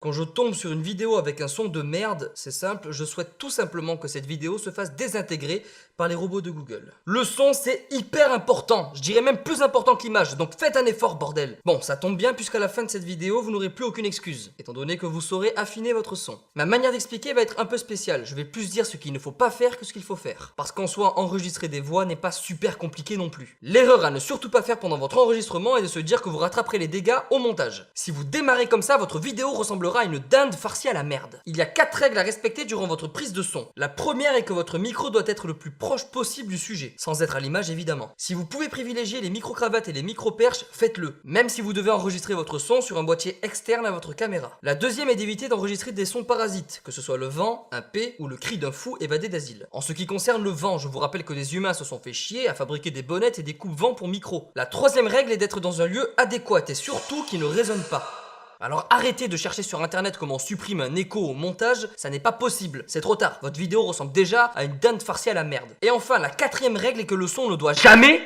Quand je tombe sur une vidéo avec un son de merde, c'est simple, je souhaite tout simplement que cette vidéo se fasse désintégrer par les robots de Google. Le son, c'est hyper important, je dirais même plus important que l'image, donc faites un effort, bordel. Bon, ça tombe bien puisqu'à la fin de cette vidéo, vous n'aurez plus aucune excuse, étant donné que vous saurez affiner votre son. Ma manière d'expliquer va être un peu spéciale, je vais plus dire ce qu'il ne faut pas faire que ce qu'il faut faire. Parce qu'en soi, enregistrer des voix n'est pas super compliqué non plus. L'erreur à ne surtout pas faire pendant votre enregistrement est de se dire que vous rattraperez les dégâts au montage. Si vous démarrez comme ça, votre vidéo ressemblera à une dinde farcie à la merde. Il y a 4 règles à respecter durant votre prise de son. La première est que votre micro doit être le plus proche possible du sujet, sans être à l'image évidemment. Si vous pouvez privilégier les micro-cravates et les micro-perches, faites-le, même si vous devez enregistrer votre son sur un boîtier externe à votre caméra. La deuxième est d'éviter d'enregistrer des sons parasites, que ce soit le vent, un P ou le cri d'un fou évadé d'asile. En ce qui concerne le vent, je vous rappelle que des humains se sont fait chier à fabriquer des bonnettes et des coupes-vent pour micro. La troisième règle est d'être dans un lieu adéquat et surtout qui ne résonne pas. Alors arrêtez de chercher sur internet comment on supprime un écho au montage, ça n'est pas possible, c'est trop tard, votre vidéo ressemble déjà à une dinde farcie à la merde. Et enfin, la quatrième règle est que le son ne doit jamais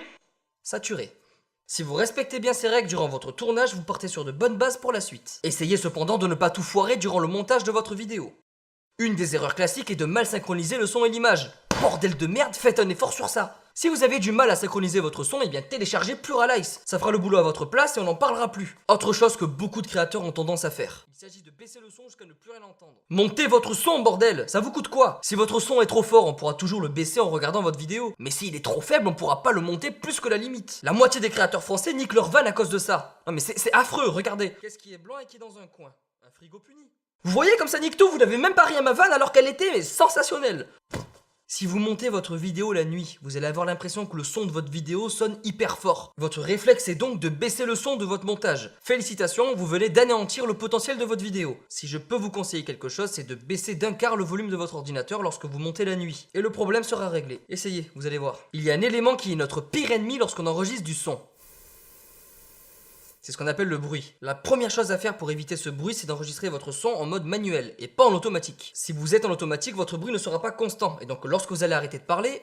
saturer. Si vous respectez bien ces règles durant votre tournage, vous partez sur de bonnes bases pour la suite. Essayez cependant de ne pas tout foirer durant le montage de votre vidéo. Une des erreurs classiques est de mal synchroniser le son et l'image. Bordel de merde, faites un effort sur ça. Si vous avez du mal à synchroniser votre son, eh bien téléchargez Pluralize. Ça fera le boulot à votre place et on n'en parlera plus. Autre chose que beaucoup de créateurs ont tendance à faire. Il s'agit de baisser le son jusqu'à ne plus rien entendre. Montez votre son, bordel. Ça vous coûte quoi? Si votre son est trop fort, on pourra toujours le baisser en regardant votre vidéo. Mais s'il est trop faible, on pourra pas le monter plus que la limite. La moitié des créateurs français niquent leur van à cause de ça. Non mais c'est affreux, regardez. Qu'est-ce qui est blanc et qui est dans un coin? Un frigo puni. Vous voyez comme ça nique tout, vous n'avez même pas ri à ma vanne alors qu'elle était sensationnelle. Si vous montez votre vidéo la nuit, vous allez avoir l'impression que le son de votre vidéo sonne hyper fort. Votre réflexe est donc de baisser le son de votre montage. Félicitations, vous venez d'anéantir le potentiel de votre vidéo. Si je peux vous conseiller quelque chose, c'est de baisser d'un quart le volume de votre ordinateur lorsque vous montez la nuit. Et le problème sera réglé. Essayez, vous allez voir. Il y a un élément qui est notre pire ennemi lorsqu'on enregistre du son. C'est ce qu'on appelle le bruit. La première chose à faire pour éviter ce bruit, c'est d'enregistrer votre son en mode manuel et pas en automatique. Si vous êtes en automatique, votre bruit ne sera pas constant et donc lorsque vous allez arrêter de parler,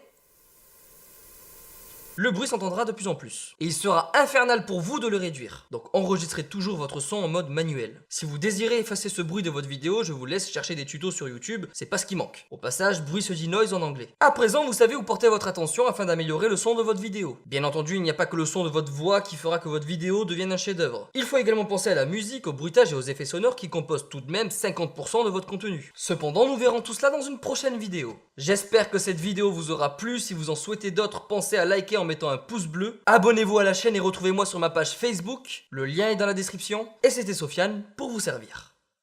le bruit s'entendra de plus en plus. Et il sera infernal pour vous de le réduire. Donc enregistrez toujours votre son en mode manuel. Si vous désirez effacer ce bruit de votre vidéo, je vous laisse chercher des tutos sur YouTube, c'est pas ce qui manque. Au passage, bruit se dit noise en anglais. À présent, vous savez où porter votre attention afin d'améliorer le son de votre vidéo. Bien entendu, il n'y a pas que le son de votre voix qui fera que votre vidéo devienne un chef-d'œuvre. Il faut également penser à la musique, au bruitage et aux effets sonores qui composent tout de même 50% de votre contenu. Cependant, nous verrons tout cela dans une prochaine vidéo. J'espère que cette vidéo vous aura plu. Si vous en souhaitez d'autres, pensez à liker en mettant un pouce bleu. Abonnez-vous à la chaîne et retrouvez-moi sur ma page Facebook. Le lien est dans la description. Et c'était Sofiane pour vous servir.